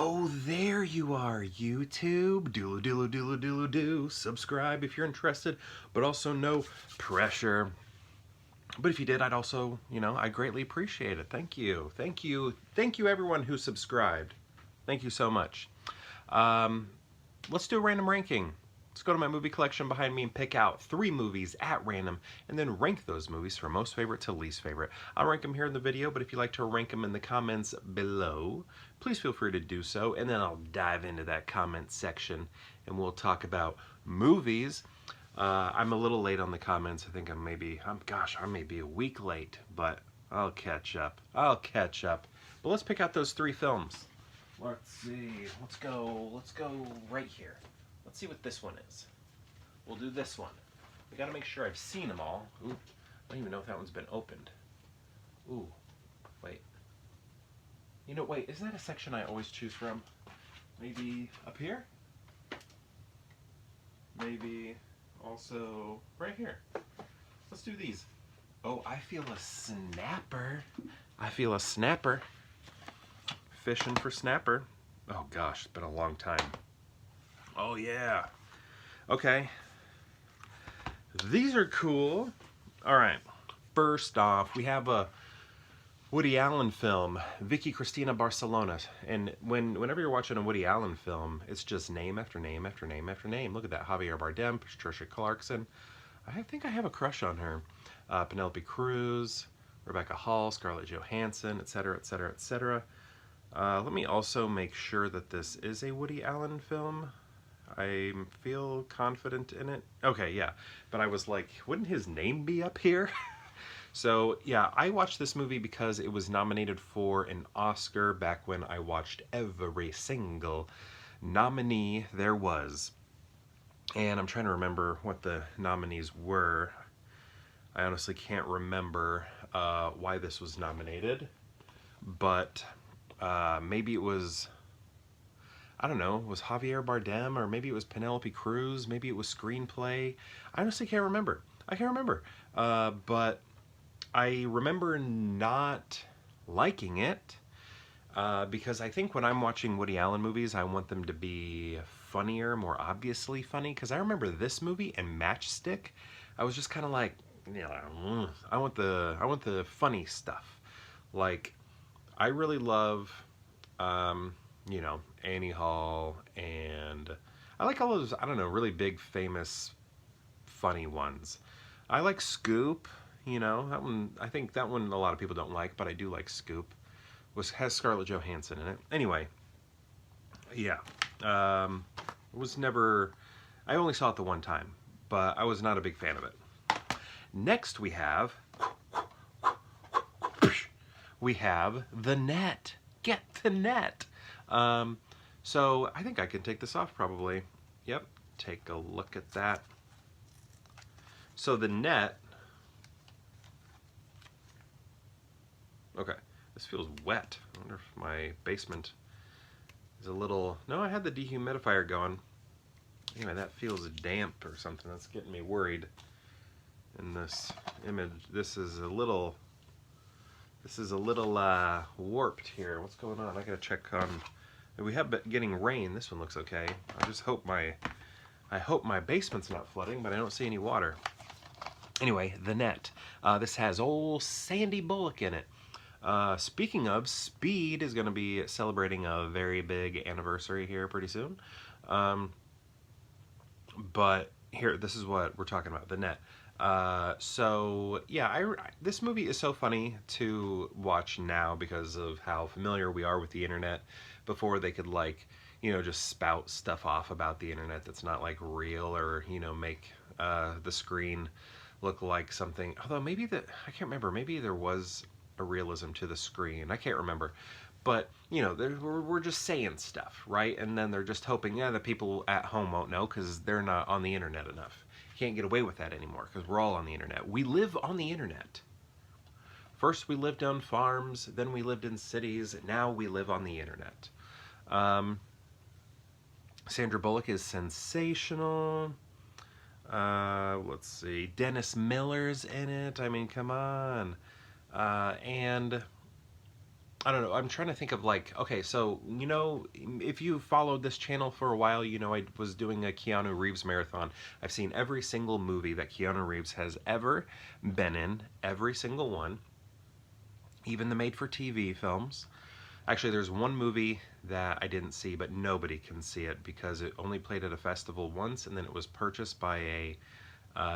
Oh, there you are, YouTube. Doodle doodle doodle doodle doo. Subscribe if you're interested, but also no pressure. But if you did, I'd also, I'd greatly appreciate it. Thank you. Thank you. Thank you, everyone who subscribed. Thank you so much. Let's do a random ranking. Let's go to my movie collection behind me and pick out 3 movies at random and then rank those movies from most favorite to least favorite. I'll rank them here in the video, but if you'd like to rank them in the comments below, please feel free to do so, and then I'll dive into that comment section and we'll talk about movies. I'm a little late on the comments. I think I may be a week late, but I'll catch up. But let's pick out those 3 films. Let's see. Let's go right here. Let's see what this one is. We'll do this one. We gotta make sure I've seen them all. Ooh, I don't even know if that one's been opened. Ooh, wait. Wait, isn't that a section I always choose from? Maybe up here? Maybe also right here. Let's do these. Oh, I feel a snapper. Fishing for snapper. Oh gosh, it's been a long time. Oh yeah. Okay. These are cool. All right. First off, we have a Woody Allen film, Vicky Cristina Barcelona. And whenever you're watching a Woody Allen film, it's just name after name after name after name. Look at that. Javier Bardem, Patricia Clarkson. I think I have a crush on her. Penelope Cruz, Rebecca Hall, Scarlett Johansson, etc., etc., etc. Let me also make sure that this is a Woody Allen film. I feel confident in it. Okay, yeah. But I was like, wouldn't his name be up here? So, yeah, I watched this movie because it was nominated for an Oscar back when I watched every single nominee there was. And I'm trying to remember what the nominees were. I honestly can't remember why this was nominated. But maybe it was... I don't know, it was Javier Bardem, or maybe it was Penelope Cruz, maybe it was screenplay. I honestly can't remember. But I remember not liking it because I think when I'm watching Woody Allen movies, I want them to be funnier, more obviously funny. Because I remember this movie and Matchstick, I was just kind of like, I want the funny stuff. Like, I really love... Annie Hall, and I like all those, I don't know, really big, famous, funny ones. I like Scoop, that one, I think that one a lot of people don't like, but I do like Scoop. Has Scarlett Johansson in it. Anyway, yeah, I only saw it the one time, but I was not a big fan of it. Next we have The Net. Get the Net. So I think I can take this off probably. Yep, take a look at that. So The Net, okay, this feels wet. I wonder if my basement is a little, no, I had the dehumidifier going. Anyway, that feels damp or something. That's getting me worried. In this image, this is a little warped here. What's going on? I gotta check on. We have been getting rain. This one looks okay. I just hope my basement's not flooding, but I don't see any water. Anyway, The Net. This has old Sandy Bullock in it. Speaking of, Speed is going to be celebrating a very big anniversary here pretty soon. But here, this is what we're talking about, The Net. So yeah, this movie is so funny to watch now because of how familiar we are with the internet. Before they could just spout stuff off about the internet that's not like real, or make the screen look like something. Although I can't remember. Maybe there was a realism to the screen. I can't remember. But we're just saying stuff, right? And then they're just hoping, the people at home won't know because they're not on the internet enough. Can't get away with that anymore because we're all on the internet. We live on the internet. First we lived on farms, then we lived in cities, now we live on the internet. Sandra Bullock is sensational. Let's see, Dennis Miller's in it. I mean, come on. And I don't know. I'm trying to think of like, okay, so, you know, if you followed this channel for a while, you know I was doing a Keanu Reeves marathon. I've seen every single movie that Keanu Reeves has ever been in, every single one, even the made-for-TV films. Actually, there's one movie that I didn't see, but nobody can see it because it only played at a festival once, and then it was purchased by a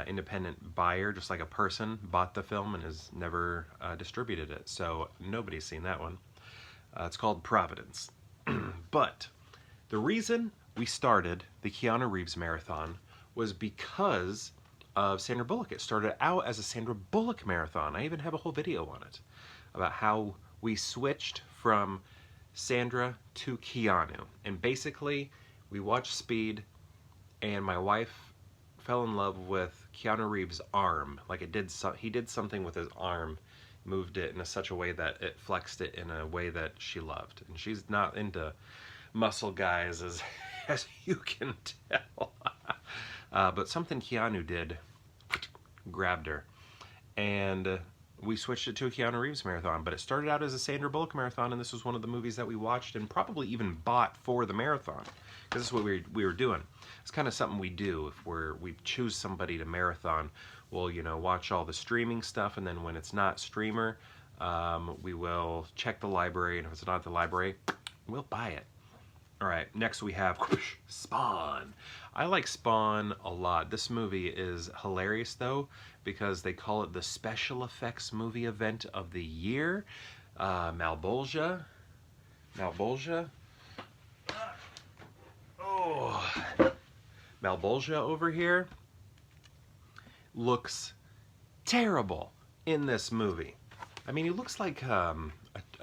independent buyer, just like a person bought the film and has never distributed it. So nobody's seen that one. It's called Providence. But the reason we started the Keanu Reeves marathon was because of Sandra Bullock. It started out as a Sandra Bullock marathon. I even have a whole video on it about how we switched from Sandra to Keanu. And basically, we watched Speed, and my wife fell in love with Keanu Reeves' arm. Like he did something with his arm, moved it in such a way that it flexed it in a way that she loved. And she's not into muscle guys, as you can tell. But something Keanu did grabbed her. And we switched it to a Keanu Reeves marathon, but it started out as a Sandra Bullock marathon, and this was one of the movies that we watched and probably even bought for the marathon, because this is what we were doing. It's kind of something we do if we choose somebody to marathon. We'll, you know, watch all the streaming stuff, and then when it's not streamer, we will check the library, and if it's not the library, we'll buy it. All right, next we have Spawn. I like Spawn a lot. This movie is hilarious, though, because they call it the special effects movie event of the year. Malbolgia. Oh. Malbolgia over here looks terrible in this movie. I mean, he looks like a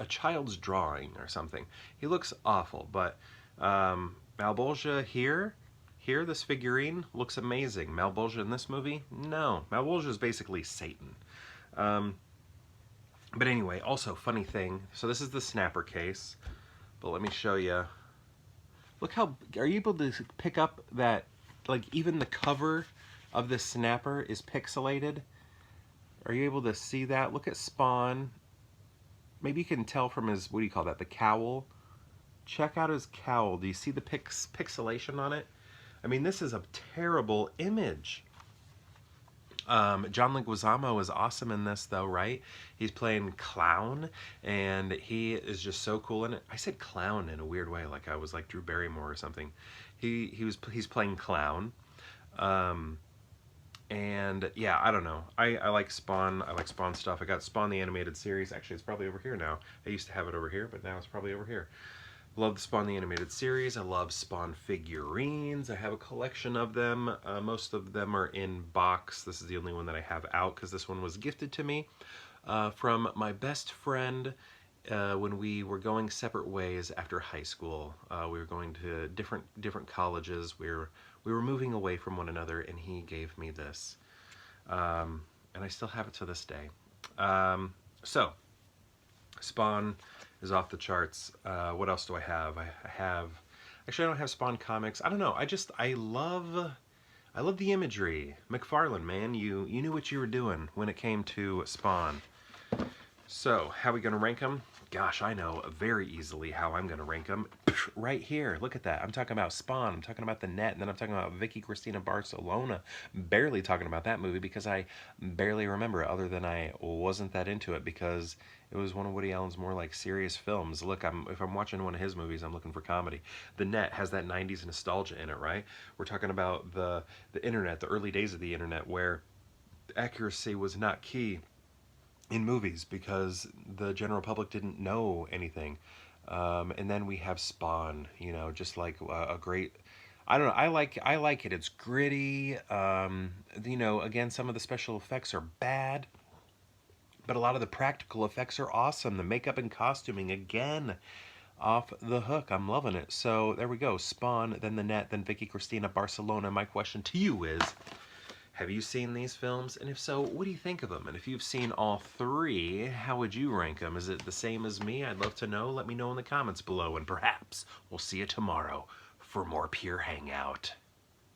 child's drawing or something. He looks awful, but Malbolgia here, this figurine looks amazing. Malbolgia in this movie, no. Malbolgia is basically Satan. But anyway, also, funny thing, so this is the snapper case, but let me show you. Look how, are you able to pick up that, like, even the cover of this snapper is pixelated? Are you able to see that? Look at Spawn. Maybe you can tell from his, what do you call that, the cowl? Check out his cowl. Do you see the pixelation on it? I mean, this is a terrible image. John Leguizamo is awesome in this, though, right? He's playing clown, and he is just so cool in it. I said clown in a weird way, like I was like Drew Barrymore or something. He's playing clown. And yeah, I don't know. I like Spawn. I like Spawn stuff. I got Spawn the animated series. Actually, it's probably over here now. I used to have it over here, but now it's probably over here. Love the Spawn the animated series. I love Spawn figurines. I have a collection of them. Most of them are in box. This is the only one that I have out because this one was gifted to me from my best friend when we were going separate ways after high school. We were going to different colleges. We were moving away from one another, and he gave me this, and I still have it to this day. So, Spawn is off the charts. What else do I have? Actually, I don't have Spawn comics. I don't know. I love the imagery. McFarlane, man, you knew what you were doing when it came to Spawn. So, how are we gonna rank them? Gosh, I know very easily how I'm gonna rank them. Right here, look at that. I'm talking about Spawn, I'm talking about The Net, and then I'm talking about Vicky Cristina Barcelona. Barely talking about that movie because I barely remember it, other than I wasn't that into it because it was one of Woody Allen's more like serious films. Look, if I'm watching one of his movies, I'm looking for comedy. The Net has that 90s nostalgia in it, right? We're talking about the internet, the early days of the internet, where accuracy was not key in movies because the general public didn't know anything. And then we have Spawn, you know, just like a great, I don't know, I like it. It's gritty. You know, again, some of the special effects are bad, but a lot of the practical effects are awesome. The makeup and costuming, again, off the hook. I'm loving it. So there we go. Spawn, then The Net, then Vicky Cristina Barcelona. My question to you is, have you seen these films? And if so, what do you think of them? And if you've seen all three, how would you rank them? Is it the same as me? I'd love to know. Let me know in the comments below, and perhaps we'll see you tomorrow for more Pure Hangout.